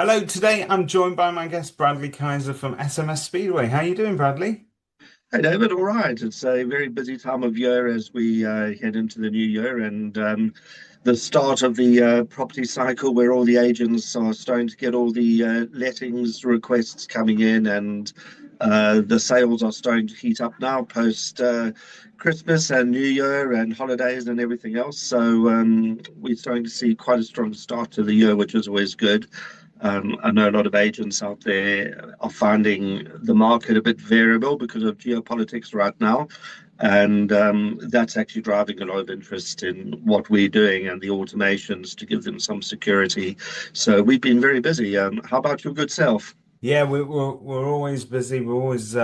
Hello, today I'm joined by my guest Bradley Kieser from SMS Speedway. How are you doing, Bradley? Hey David, all right. It's a very busy time of year as we head into the new year and the start of the property cycle where all the agents are starting to get all the lettings requests coming in and the sales are starting to heat up now post Christmas and New Year and holidays and everything else. So we're starting to see quite a strong start to the year, which is always good. I know a lot of agents out there are finding the market a bit variable because of geopolitics right now. And that's actually driving a lot of interest in what we're doing and the automations to give them some security. So we've been very busy. How about your good self? Yeah, we're always busy. We always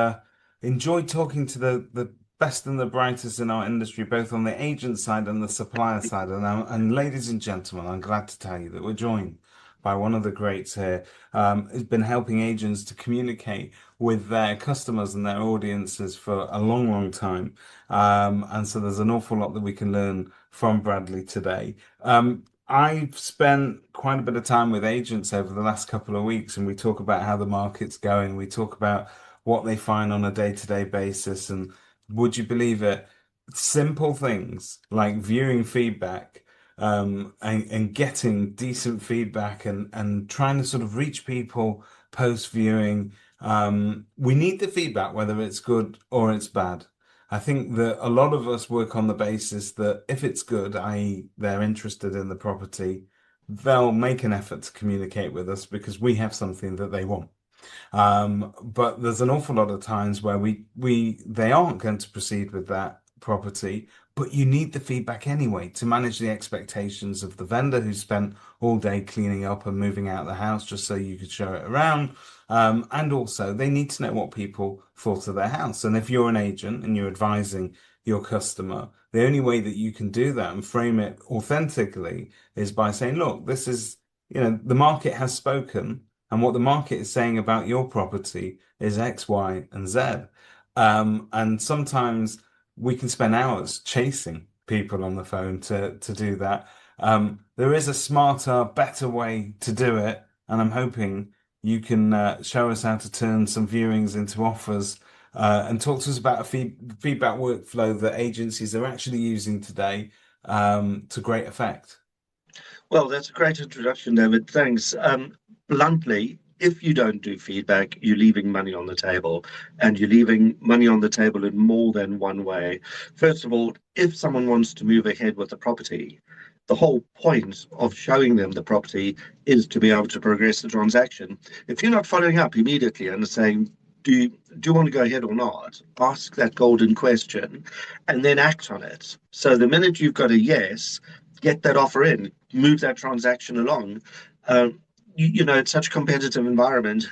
enjoy talking to the best and the brightest in our industry, both on the agent side and the supplier side. And ladies and gentlemen, I'm glad to tell you that we're joined by one of the greats here, who's been helping agents to communicate with their customers and their audiences for a long, long time. And so there's an awful lot that we can learn from Bradley today. I've spent quite a bit of time with agents over the last couple of weeks, and we talk about how the market's going. We talk about what they find on a day-to-day basis. And would you believe it? Simple things like viewing feedback, and getting decent feedback and trying to sort of reach people post-viewing. We need the feedback, whether it's good or it's bad. I think that a lot of us work on the basis that if it's good, i.e., they're interested in the property, they'll make an effort to communicate with us because we have something that they want. But there's an awful lot of times where they aren't going to proceed with that property, but you need the feedback anyway to manage the expectations of the vendor who spent all day cleaning up and moving out the house just so you could show it around. And also they need to know what people thought of their house. And if you're an agent and you're advising your customer, the only way that you can do that and frame it authentically is by saying, look, this is, the market has spoken. And what the market is saying about your property is X, Y, and Z. And sometimes we can spend hours chasing people on the phone to do that. There is a smarter, better way to do it, and I'm hoping you can show us how to turn some viewings into offers, and talk to us about a feedback workflow that agencies are actually using today, to great effect. Well, that's a great introduction, David. Thanks. Bluntly, if you don't do feedback, you're leaving money on the table, and you're leaving money on the table in more than one way. First of all, if someone wants to move ahead with the property, the whole point of showing them the property is to be able to progress the transaction. If you're not following up immediately and saying, do you want to go ahead or not? Ask that golden question and then act on it. So the minute you've got a yes, get that offer in, move that transaction along. It's such a competitive environment.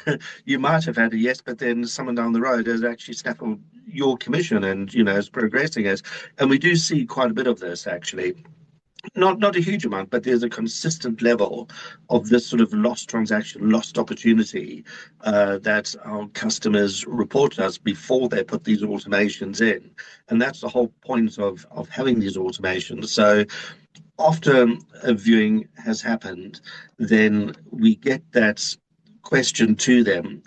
You might have had a yes, but then someone down the road has actually snaffled your commission and, is progressing it. And we do see quite a bit of this actually. Not a huge amount, but there's a consistent level of this sort of lost transaction, lost opportunity that our customers report to us before they put these automations in. And that's the whole point of having these automations. So after a viewing has happened, then we get that question to them,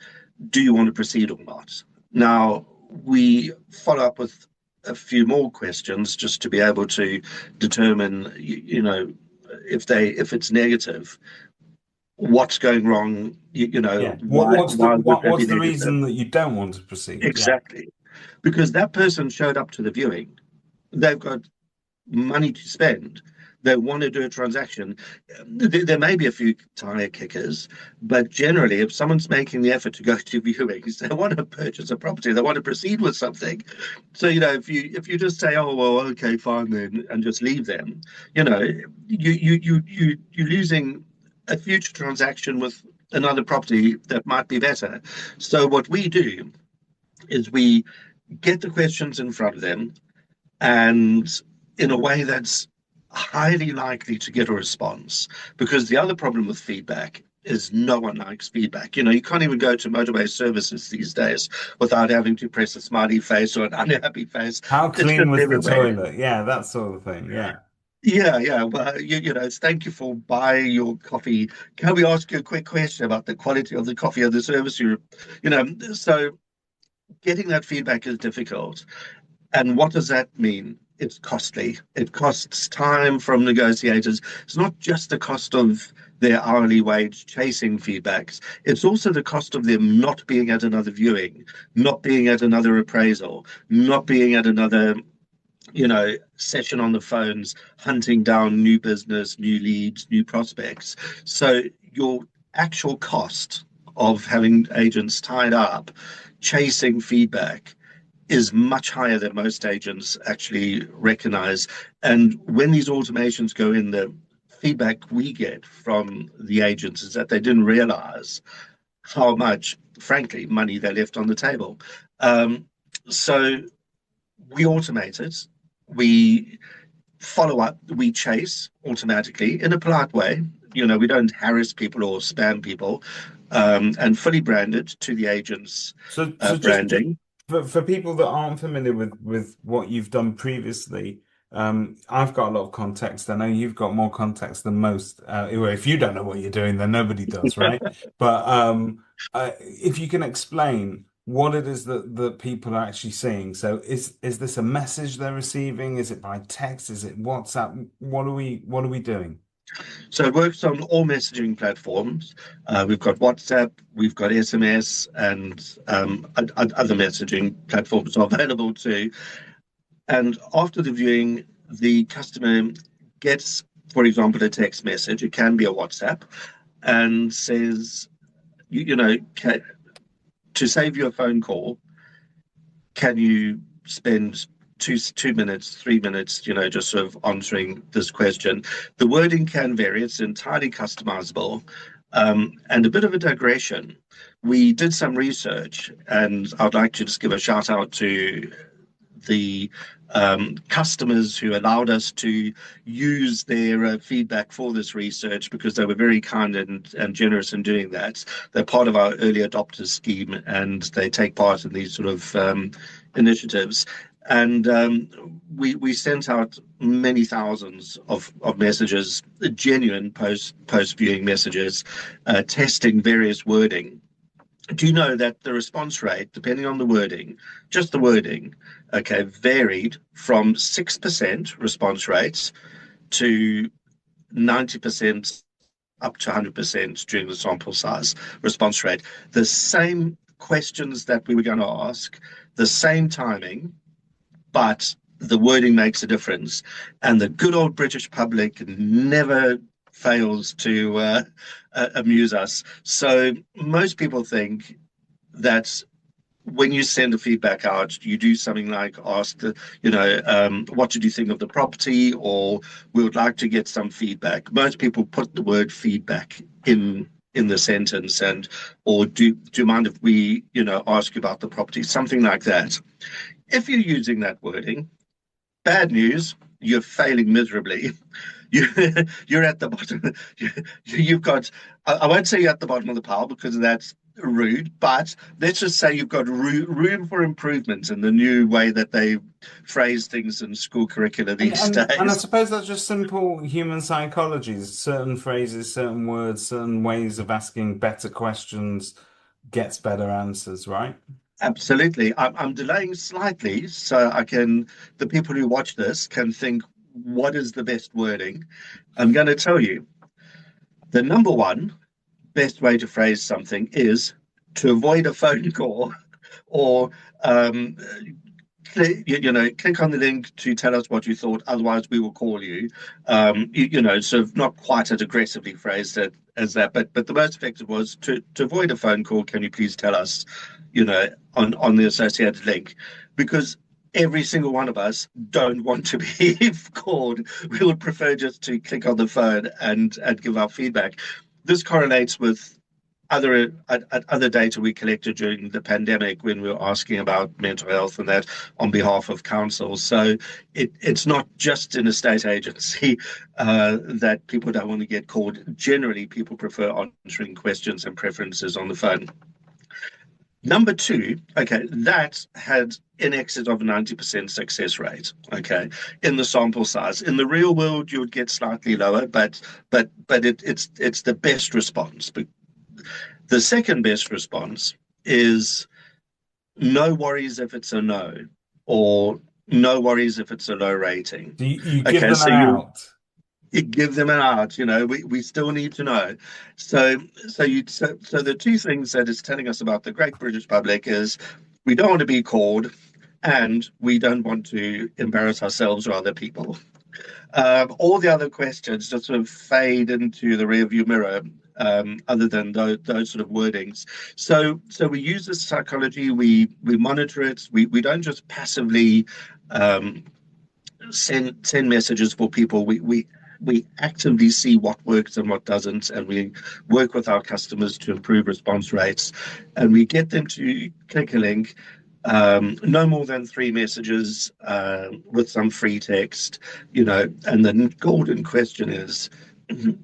do you want to proceed or not? Now, we follow up with a few more questions just to be able to determine, if it's negative, what's going wrong, Yeah. why would that be What's the negative? reason that you don't want to proceed? Yeah. Exactly. Because that person showed up to the viewing. They've got money to spend. They want to do a transaction. There may be a few tire kickers, but generally, if someone's making the effort to go to viewings, they want to purchase a property. They want to proceed with something. So if you just say, "Oh well, okay, fine then," and just leave them, you're losing a future transaction with another property that might be better. So what we do is we get the questions in front of them and in a way that's highly likely to get a response. Because the other problem with feedback is no one likes feedback. You can't even go to motorway services these days without having to press a smiley face or an unhappy face. How It's clean just was the everywhere. toilet? Yeah, that sort of thing. Yeah. Yeah, yeah. Well, thank you for buying your coffee. Can we ask you a quick question about the quality of the coffee or the service so getting that feedback is difficult. And what does that mean? It's costly. It costs time from negotiators. It's not just the cost of their hourly wage chasing feedbacks. It's also the cost of them not being at another viewing, not being at another appraisal, not being at another session on the phones, hunting down new business, new leads, new prospects. So your actual cost of having agents tied up chasing feedback is much higher than most agents actually recognize. And when these automations go in, the feedback we get from the agents is that they didn't realize how much, frankly, money they left on the table. So we automate it. We follow up, we chase automatically in a polite way. We don't harass people or spam people, and fully branded to the agent's So just branding. for people that aren't familiar with what you've done previously, I've got a lot of context. I know you've got more context than most. Well, if you don't know what you're doing, then nobody does, right? But if you can explain what it is that people are actually seeing. So is this a message they're receiving? Is it by text? Is it WhatsApp? What are we doing? So it works on all messaging platforms. We've got WhatsApp, we've got SMS, and other messaging platforms are available too. And after the viewing, the customer gets, for example, a text message. It can be a WhatsApp, and says, to save you a phone call, can you spend 2 minutes, 3 minutes, just sort of answering this question? The wording can vary, it's entirely customizable. And a bit of a digression. We did some research, and I'd like to just give a shout out to the customers who allowed us to use their feedback for this research because they were very kind and generous in doing that. They're part of our early adopters scheme and they take part in these sort of initiatives. And we sent out many thousands of messages, genuine post viewing messages, testing various wording. Do you know that the response rate, depending on the wording, just the wording, okay, varied from 6% response rates to 90% up to 100% during the sample size response rate? The same questions that we were going to ask, the same timing, but the wording makes a difference. And the good old British public never fails to amuse us. So most people think that when you send a feedback out, you do something like ask what did you think of the property, or we would like to get some feedback. Most people put the word feedback in the sentence, and or do you mind if we ask you about the property, something like that. If you're using that wording, bad news, you're failing miserably. You, you're at the bottom. You've got, I won't say you're at the bottom of the pile because that's rude, but let's just say you've got room for improvement in the new way that they phrase things in school curricula And these and and I days. suppose that's just simple human psychology. Certain phrases, certain words, certain ways of asking better questions gets better answers, right? Absolutely. I'm delaying slightly so the people who watch this can think, what is the best wording? I'm going to tell you. The number one best way to phrase something is to avoid a phone call or um, click on the link to tell us what you thought. Otherwise, we will call you. Sort of not quite as aggressively phrased as that, but the most effective was to avoid a phone call. Can you please tell us, on the associated link, because every single one of us don't want to be called. We would prefer just to click on the phone and give our feedback. This correlates with other data we collected during the pandemic when we were asking about mental health and that on behalf of council. So it's not just in a state agency that people don't want to get called. Generally, people prefer answering questions and preferences on the phone. Number two, okay, that had in excess of a 90% success rate, okay, in the sample size. In the real world, you would get slightly lower, but it's the best response. But the second best response is no worries if it's a no, or no worries if it's a low rating. Do you give Okay, them so an you out? you give them an out, we still need to know. So the two things that it's telling us about the great British public is we don't want to be called and we don't want to embarrass ourselves or other people. All the other questions just sort of fade into the rearview mirror, other than those sort of wordings. So we use this psychology, we monitor it, we don't just passively um, send messages for people. We actively see what works and what doesn't, and we work with our customers to improve response rates, and we get them to click a link. No more than three messages with some free text, and the golden question is,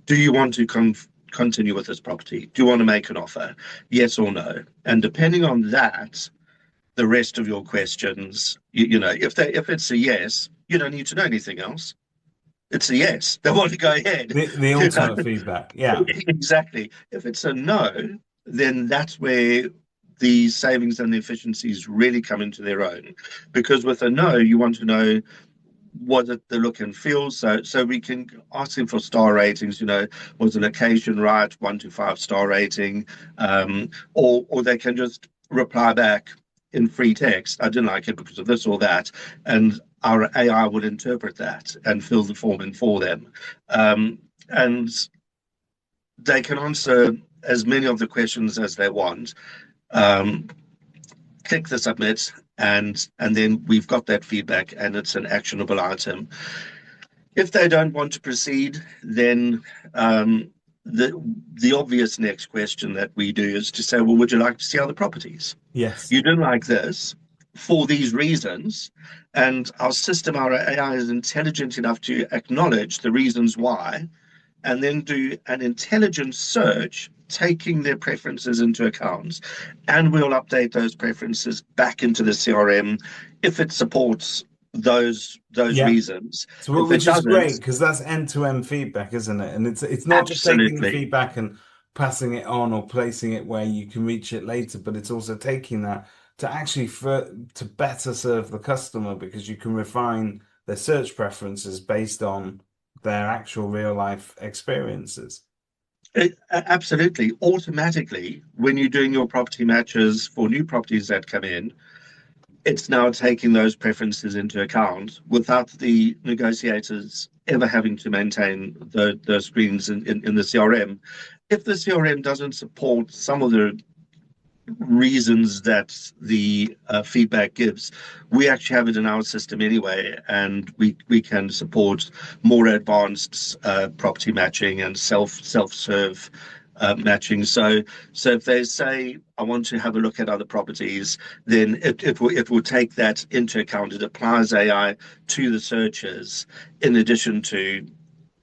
do you want to continue with this property? Do you want to make an offer? Yes or no? And depending on that, the rest of your questions, if it's a yes, you don't need to know anything else. It's a yes. They want to go ahead. The You know? ultimate feedback. Yeah. Exactly. If it's a no, then that's where the savings and the efficiencies really come into their own. Because with a no, you want to know was it the look and feel? So we can ask them for star ratings. Was the location right? 1 to 5 star rating, or they can just reply back in free text. I didn't like it because of this or that, and our AI will interpret that and fill the form in for them, and they can answer as many of the questions as they want. Um, Click the submit, and then we've got that feedback, and it's an actionable item. If they don't want to proceed, then the the obvious next question that we do is to say, well, would you like to see other properties? Yes. You didn't like this for these reasons, and our system, our AI, is intelligent enough to acknowledge the reasons why, and then do an intelligent search taking their preferences into account. And we'll update those preferences back into the CRM if it supports those Yeah. reasons. So, If it which is doesn't, great because that's end-to-end feedback, isn't it? And it's not just taking the absolutely. feedback and passing it on or placing it where you can reach it later, but it's also taking that to actually to better serve the customer because you can refine their search preferences based on their actual real life experiences. Absolutely. Automatically, when you're doing your property matches for new properties that come in, it's now taking those preferences into account without the negotiators ever having to maintain the screens in the CRM. If the CRM doesn't support some of the reasons that the feedback gives, we actually have it in our system anyway, and we can support more advanced property matching and self serve matching. So if they say I want to have a look at other properties, then it will take that into account. It applies AI to the searches in addition to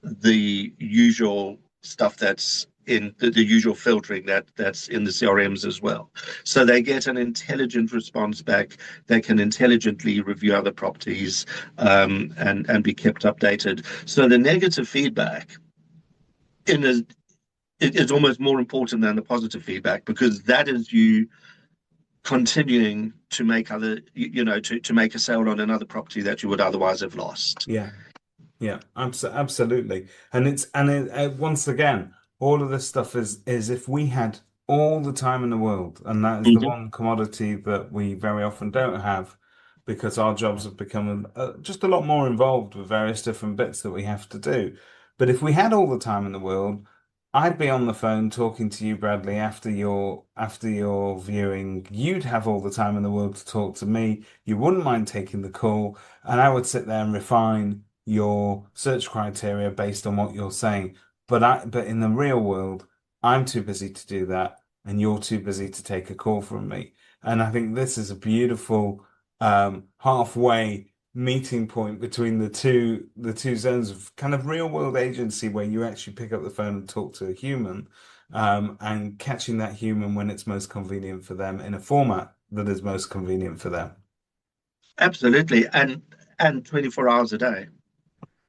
the usual stuff that's in the usual filtering that's in the CRMs as well. So they get an intelligent response back. They can intelligently review other properties, and be kept updated. So the negative feedback in a it is almost more important than the positive feedback because that is you continuing to make to make a sale on another property that you would otherwise have lost. Yeah. Yeah, absolutely. Once again, all of this stuff is if we had all the time in the world, and that is the Mhm. one commodity that we very often don't have because our jobs have become just a lot more involved with various different bits that we have to do. But if we had all the time in the world, I'd be on the phone talking to you, Bradley, after your viewing. You'd have all the time in the world to talk to me. You wouldn't mind taking the call, and I would sit there and refine your search criteria based on what you're saying. But in the real world, I'm too busy to do that, and you're too busy to take a call from me. And I think this is a beautiful halfway meeting point between the two zones of kind of real world agency where you actually pick up the phone and talk to a human, and catching that human when it's most convenient for them in a format that is most convenient for them. Absolutely, and 24 hours a day.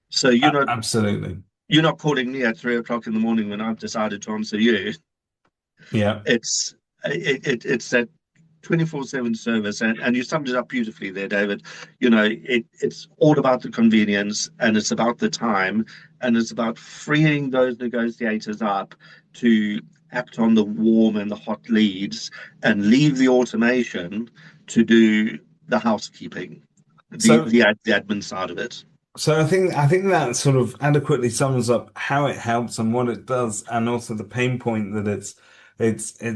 So Absolutely. you're not calling me at 3 o'clock in the morning when I've decided to answer you. Yeah. It's it's that 24/7 service, and you summed it up beautifully there, David. It's all about the convenience, and it's about the time, and it's about freeing those negotiators up to act on the warm and the hot leads and leave the automation to do the housekeeping, So the admin side of it. So I think that sort of adequately sums up how it helps and what it does, and also the pain point that it's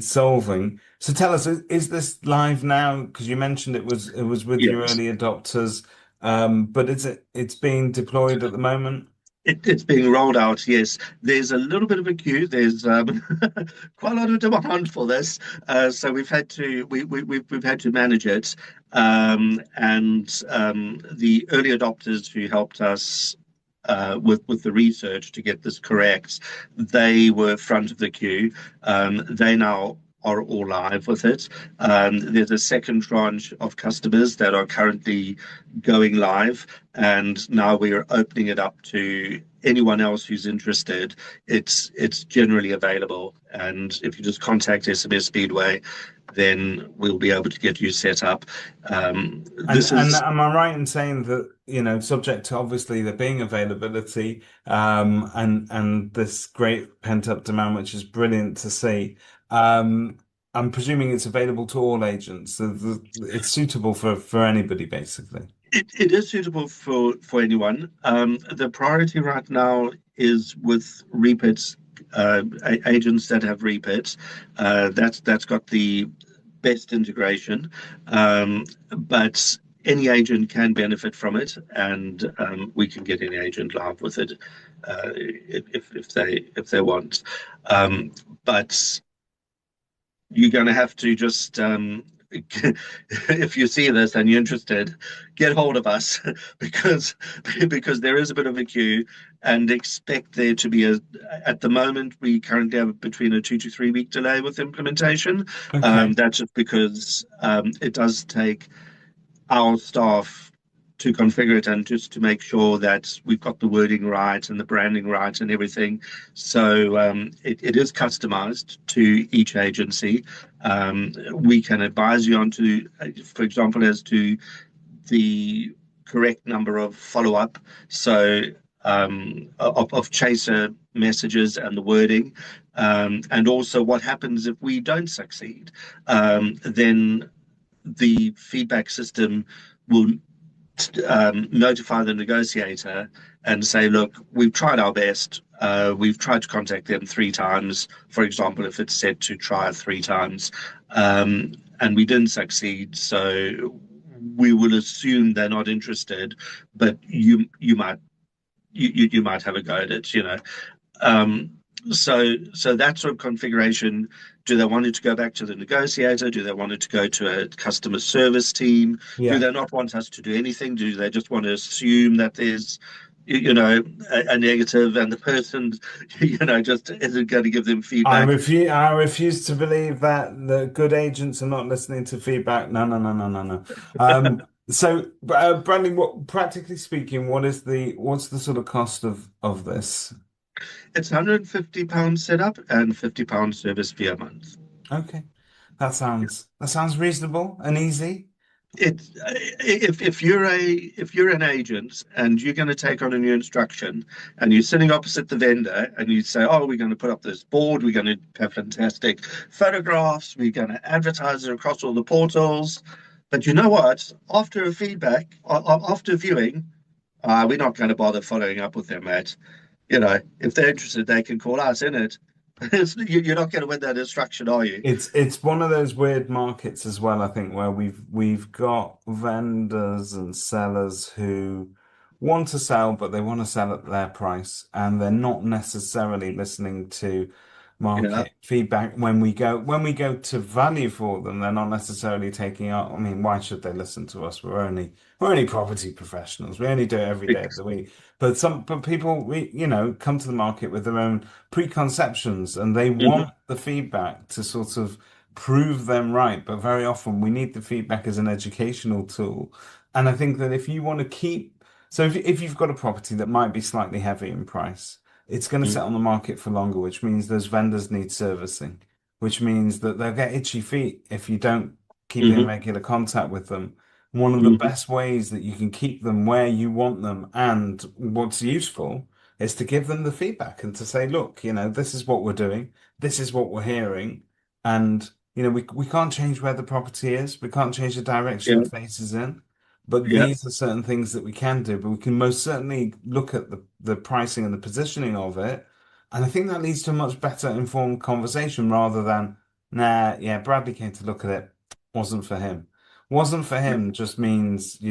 solving. So tell us, is this live now? Because you mentioned it was with your Yes. early adopters, but it's being deployed at the moment? It's being rolled out, yes. There's a little bit of a queue. There's quite a lot of demand for this, so we've had to manage it. And the early adopters who helped us with the research to get this correct, they were front of the queue. They now are all live with it. There's a second tranche of customers that are currently going live, and now we are opening it up to anyone else who's interested. It's generally available, and if you just contact SMS Speedway, then we'll be able to get you set up. And This and is am I right in saying that, subject to obviously there being availability, and this great pent-up demand, which is brilliant to see. I'm presuming it's available to all agents. It's suitable for anybody, basically. it is suitable for anyone. The priority right now is with repits, agents that have repits. That's got the best integration, but any agent can benefit from it, and we can get any agent live with it if they want. Um, but you're going to have to just if you see this and you're interested, get hold of us because because there is a bit of a queue, and expect there to be at the moment we currently have between a 2 to 3 week delay with implementation. Okay. That's just because it does take our staff to configure it and just to make sure that we've got the wording right and the branding right and everything. So it is customized to each agency. We can advise you on to, for example, as to the correct number of follow up. So of chaser messages and the wording, and also what happens if we don't succeed. Then the feedback system will notify the negotiator and say, look, we've tried our best. We've tried to contact them 3 times, for example, if it's set to try 3 times, and we didn't succeed. So we will assume they're not interested, but you might have a go at it. Um, so that sort of configuration, do they want it to go back to the negotiator? Do they want it to go to a customer service team? Do Yeah. they not want us to do anything? Do they just want to assume that there's, a negative, and the person, just isn't going to give them feedback? I refuse to believe that the good agents are not listening to feedback. No, no, no, no, no, no. So, Bradley, what practically speaking, what's the sort of cost of this? It's £150 setup and £50 service fee a month. Okay, that sounds reasonable and easy. It if you're an agent and you're going to take on a new instruction, and you're sitting opposite the vendor and you say, oh, we're going to put up this board, we're going to have fantastic photographs, we're going to advertise it across all the portals, but you know what, after a feedback, after viewing, we're not going to bother following up with them, mate. If they're interested, they can call us in it. You're not going to win that instruction, are you? It's one of those weird markets as well, I think, where we've got vendors and sellers who want to sell, but they want to sell at their price, and they're not necessarily listening to Yeah, market feedback when we go to value for them. They're not necessarily taking out. I mean, why should they listen to us? We're only property professionals. We only do it every day of the week. But people come to the market with their own preconceptions, and they hmm, want the feedback to sort of prove them right. But very often we need the feedback as an educational tool. And I think that if you want to keep, so if you've got a property that might be slightly heavy in price, it's going to sit on the market for longer, which means those vendors need servicing, which means that they'll get itchy feet if you don't keep in hmm, regular contact with them. One of the hmm, best ways that you can keep them where you want them and what's useful is to give them the feedback and to say, look, this is what we're doing, this is what we're hearing, and we can't change where the property is, we can't change the direction yeah, it faces in, but yeah. these are certain things that we can do, but we can most certainly look at the pricing and the positioning of it. And I think that leads to a much better informed conversation rather than, nah, yeah, Bradley came to look at it, wasn't for him. Wasn't for him just means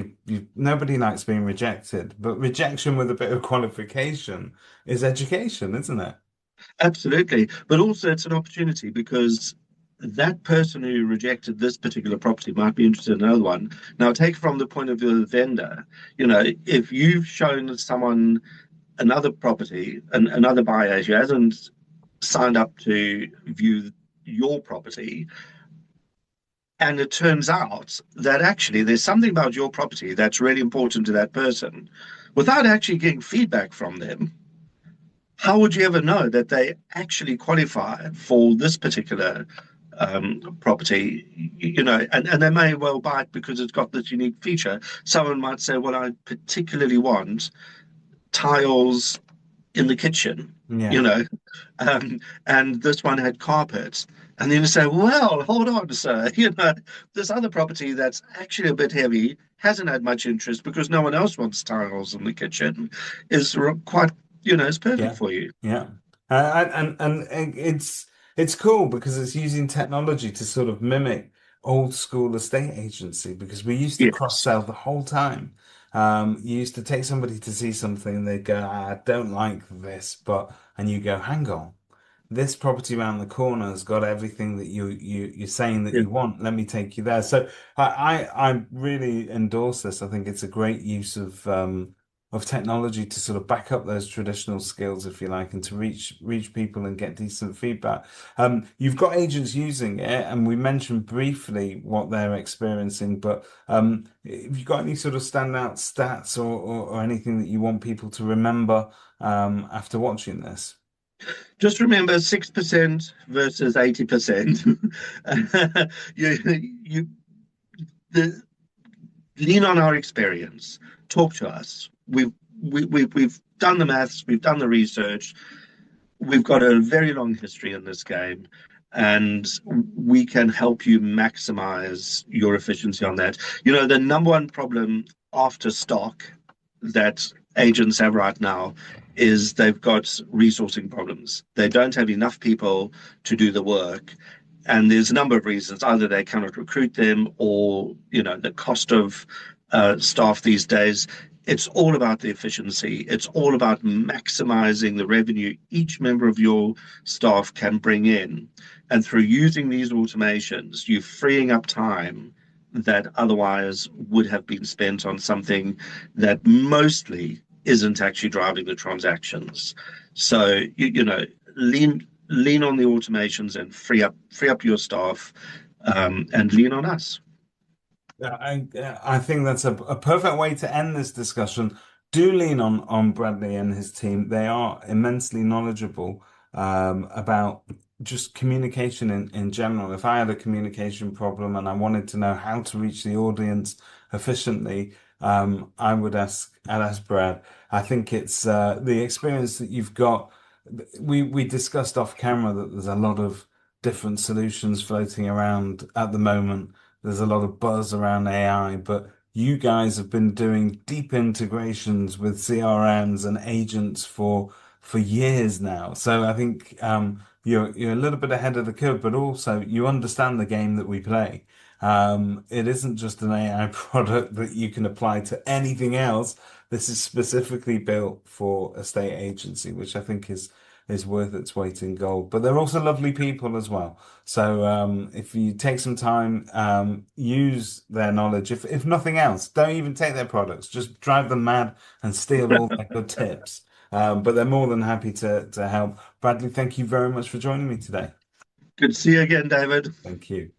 nobody likes being rejected, but rejection with a bit of qualification is education, isn't it? Absolutely. But also, it's an opportunity because that person who rejected this particular property might be interested in another one. Now, take from the point of view of the vendor, if you've shown someone another property, another buyer who hasn't signed up to view your property, and it turns out that actually there's something about your property that's really important to that person, without actually getting feedback from them, how would you ever know that they actually qualify for this particular property? And they may well buy it because it's got this unique feature. Someone might say, well, I particularly want tiles in the kitchen, you Yeah. know, and this one had carpet. And then you say, well, hold on, sir, this other property that's actually a bit heavy hasn't had much interest because no one else wants tiles in the kitchen is quite, it's perfect Yeah, for you. yeah, and it's cool because it's using technology to sort of mimic old school estate agency because we used to cross Yes. sell the whole time. You used to take somebody to see something and they'd go, I don't like this, and you go, hang on, this property around the corner has got everything that you're saying that Yeah. you want. Let me take you there. So I really endorse this. I think it's a great use of technology to sort of back up those traditional skills, if you like, and to reach people and get decent feedback. You've got agents using it, and we mentioned briefly what they're experiencing, but have you got any sort of standout stats or anything that you want people to remember after watching this? Just remember 6% versus 80%. you, you, the, lean on our experience. Talk to us. We've done the maths, we've done the research, we've got a very long history in this game, and we can help you maximize your efficiency on that. The number one problem after stock that agents have right now is they've got resourcing problems. They don't have enough people to do the work. And there's a number of reasons. Either they cannot recruit them, or the cost of staff these days. It's all about the efficiency. It's all about maximizing the revenue each member of your staff can bring in. And through using these automations, you're freeing up time that otherwise would have been spent on something that mostly isn't actually driving the transactions. So lean on the automations and free up your staff, and lean on us. Yeah, I think that's a perfect way to end this discussion. Do lean on Bradley and his team. They are immensely knowledgeable about just communication in general. If I had a communication problem and I wanted to know how to reach the audience efficiently, I'd ask Brad. I think it's the experience that you've got. We discussed off camera that there's a lot of different solutions floating around at the moment. There's a lot of buzz around AI, but you guys have been doing deep integrations with CRMs and agents for years now. So I think you're a little bit ahead of the curve, but also you understand the game that we play. It isn't just an AI product that you can apply to anything else. This is specifically built for a state agency, which I think is worth its weight in gold. But they're also lovely people as well. So if you take some time, use their knowledge. If nothing else, don't even take their products. Just drive them mad and steal all their good tips. But they're more than happy to help. Bradley, thank you very much for joining me today. Good to see you again, David. Thank you.